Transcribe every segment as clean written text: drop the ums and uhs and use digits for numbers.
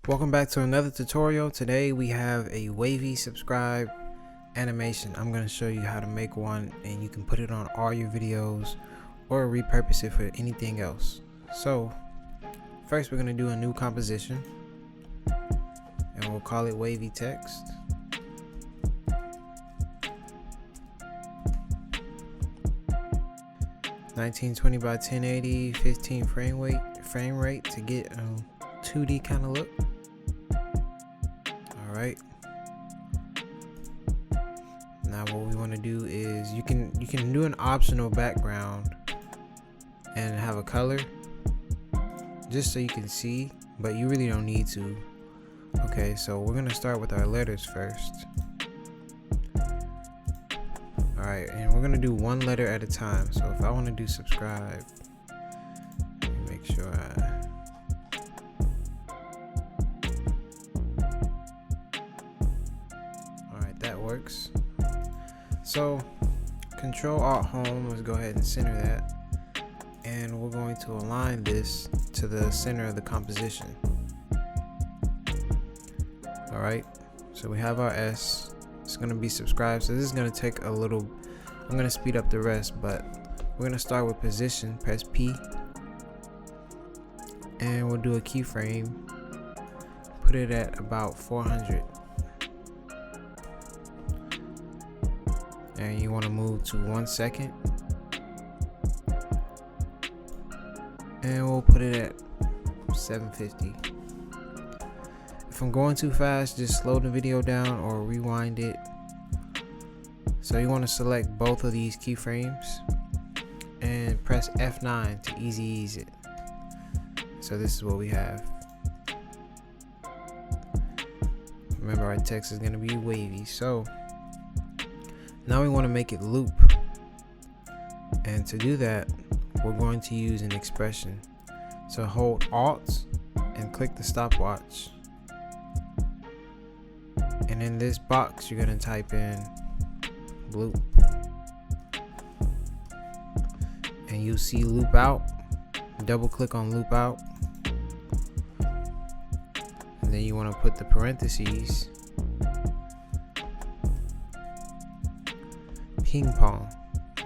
Welcome back to another tutorial. Today we have a wavy subscribe animation. I'm going to show you how to make one, and you can put it on all your videos or repurpose it for anything else. So first we're going to do a new composition and we'll call it wavy text. (1920 by 1080) 15 frame rate to get a 2D kind of look. Alright, now what we want to do is you can do an optional background and have a color just so you can see, but you really don't need to. Okay, so we're gonna start with our letters first. Alright, and we're gonna do one letter at a time. So if I want to do subscribe, let me make sure that works. So Control Alt Home, let's go ahead and center that, and we're going to align this to the center of the composition. Alright, so we have our S. It's going to be subscribed, so this is going to take a little, I'm going to speed up the rest, but we're going to start with position. Press P and we'll do a keyframe, put it at about 400. And you want to move to 1 second, and we'll put it at 750. If I'm going too fast, just slow the video down or rewind it. So you want to select both of these keyframes and press F9 to easy ease it. So this is what we have. Remember, our text is going to be wavy. So now we want to make it loop, and to do that we're going to use an expression. So hold Alt and click the stopwatch, and in this box you're going to type in loop, and you'll see loop out. Double click on loop out, and then you want to put the parentheses ping pong.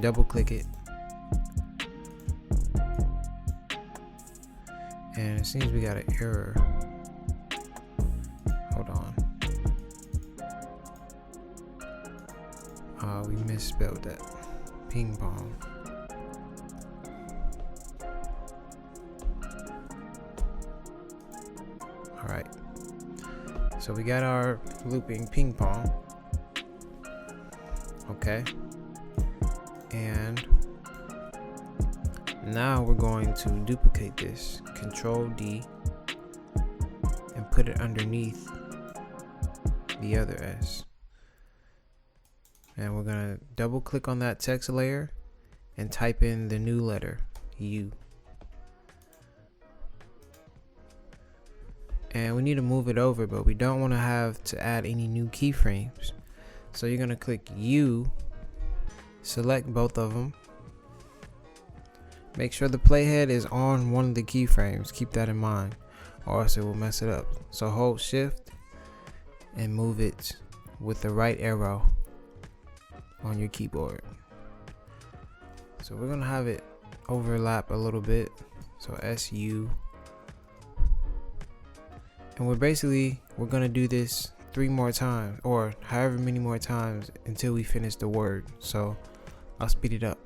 Double click it, and it seems we got an error. Hold on, we misspelled that. Ping pong. Alright, so we got our looping ping pong. Okay, and now we're going to duplicate this. Control D and put it underneath the other S, and we're gonna double click on that text layer and type in the new letter U, and we need to move it over, but we don't want to have to add any new keyframes. So you're gonna click U, select both of them, make sure the playhead is on one of the keyframes, keep that in mind or else it will mess it up. So hold Shift and move it with the right arrow on your keyboard. So we're gonna have it overlap a little bit, so SU, and we're gonna do this 3 more times, or however many more times, until we finish the word. So I'll speed it up.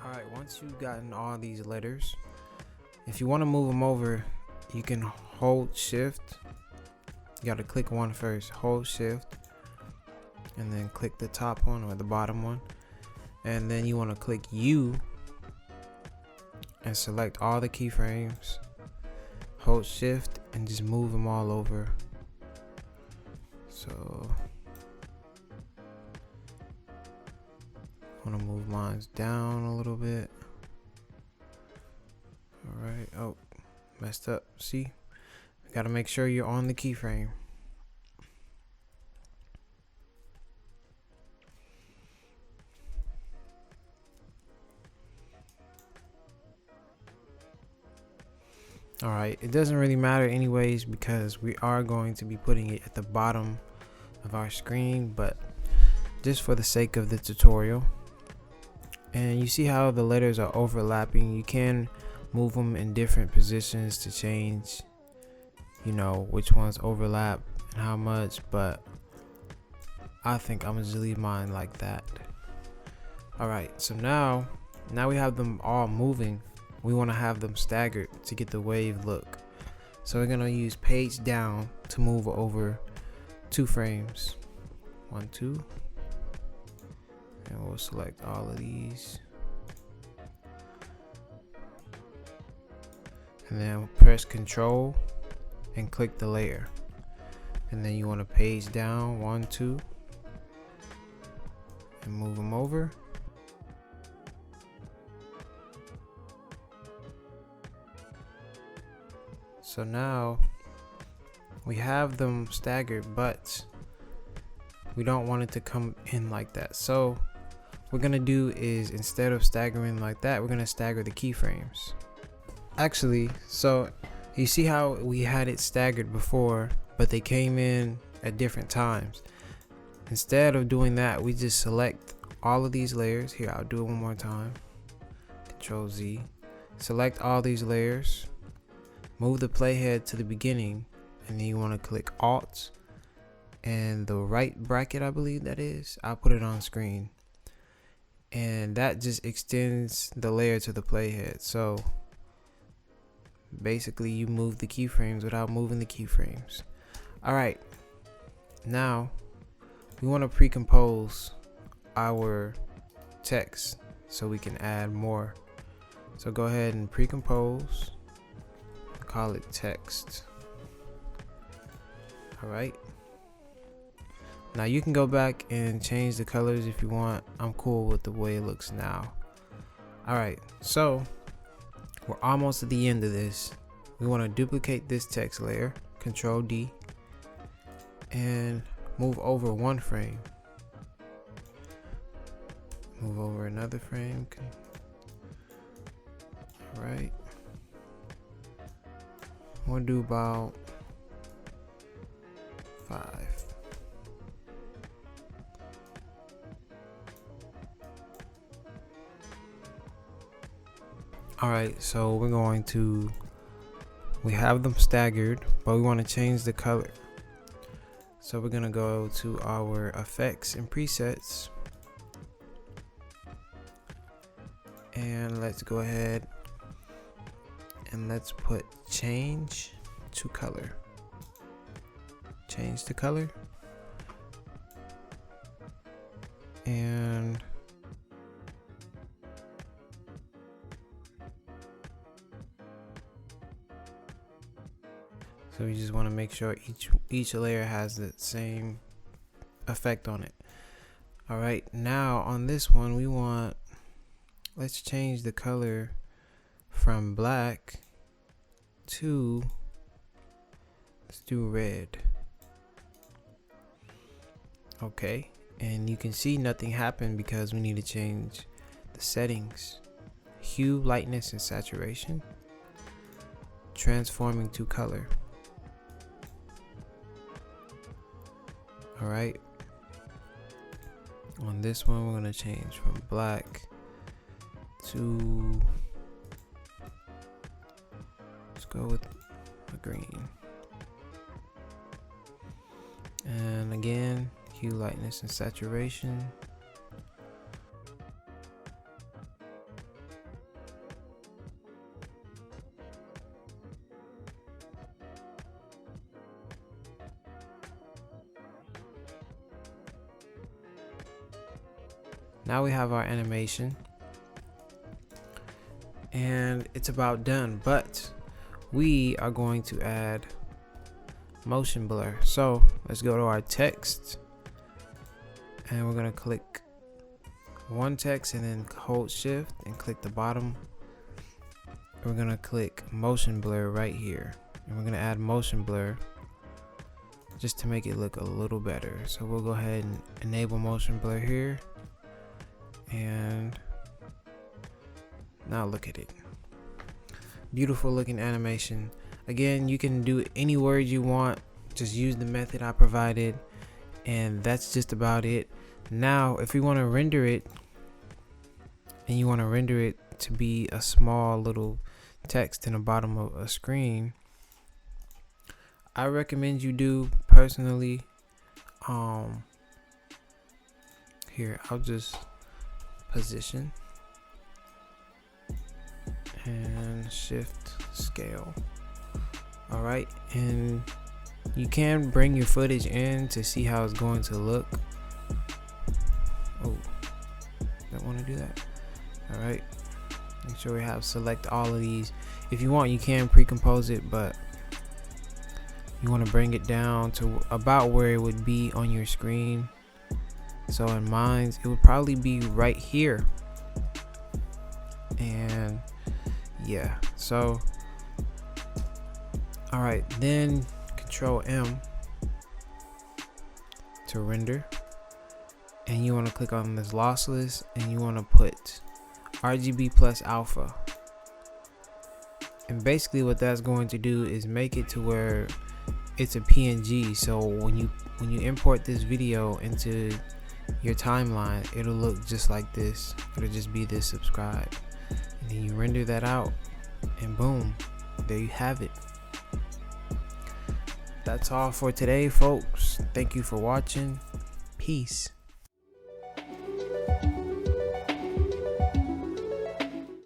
Alright, once you've gotten all these letters, if you want to move them over, you can hold Shift. You got to click one first, hold Shift, and then click the top one or the bottom one, and then you want to click U and select all the keyframes, hold Shift, and just move them all over. So want to move mine down a little bit. Oh, messed up. See, gotta make sure you're on the keyframe. Alright, it doesn't really matter anyways because we are going to be putting it at the bottom of our screen, but just for the sake of the tutorial. And you see how the letters are overlapping. You can move them in different positions to change, you know, which ones overlap and how much, but I think I'm gonna just leave mine like that. Alright, so now we have them all moving. We want to have them staggered to get the wave look. So we're gonna use page down to move over 2 frames. 1, 2. And we'll select all of these. And then press Control and click the layer. And then you want to page down 1, 2. And move them over. So now we have them staggered, but we don't want it to come in like that. So what we're gonna do is, instead of staggering like that, we're gonna stagger the keyframes. Actually, so you see how we had it staggered before, but they came in at different times. Instead of doing that, we just select all of these layers. Here, I'll do it one more time. Control Z. Select all these layers. Move the playhead to the beginning, and then you want to click Alt and the right bracket, I believe that is. I'll put it on screen, and that just extends the layer to the playhead. So basically you move the keyframes without moving the keyframes. Alright, now we want to pre-compose our text so we can add more. So go ahead and pre-compose. Call it text. Alright, now you can go back and change the colors if you want. I'm cool with the way it looks now. Alright, so we're almost at the end of this. We want to duplicate this text layer, Control D, and move over 1 frame. Move over another frame. Alright, we'll do about 5. Alright, so we have them staggered, but we want to change the color. So we're gonna go to our effects and presets, and let's go ahead and let's put change to color. Change the color, and so we just want to make sure each layer has the same effect on it. All right, now on this one let's change the color from black to, let's do red. Okay, and you can see nothing happened because we need to change the settings: hue, lightness, and saturation, transforming to color. All right, on this one we're going to change from black to, let's go with a green, and again hue, lightness, and saturation. Now we have our animation, and it's about done, but we are going to add motion blur. So let's go to our text, and we're going to click one text and then hold shift and click the bottom we're gonna click motion blur right here, and we're gonna add motion blur just to make it look a little better. So we'll go ahead and enable motion blur here, and now look at it. Beautiful looking animation. Again, you can do any word you want, just use the method I provided, and that's just about it. Now if we want to render it, and you want to render it to be a small little text in the bottom of a screen, I recommend you do personally, here I'll just position and shift scale. Alright, and you can bring your footage in to see how it's going to look. Oh, don't want to do that. Alright, make sure we have select all of these. If you want, you can pre-compose it, but you want to bring it down to about where it would be on your screen. So in mine, it would probably be right here. And yeah, so alright, then Control M to render, and you want to click on this lossless, and you want to put RGB plus alpha. And basically what that's going to do is make it to where it's a PNG. So when you import this video into your timeline, it'll look just like this. It'll just be this subscribe, and then you render that out, and boom, there you have it. That's all for today, folks. Thank you for watching. Peace.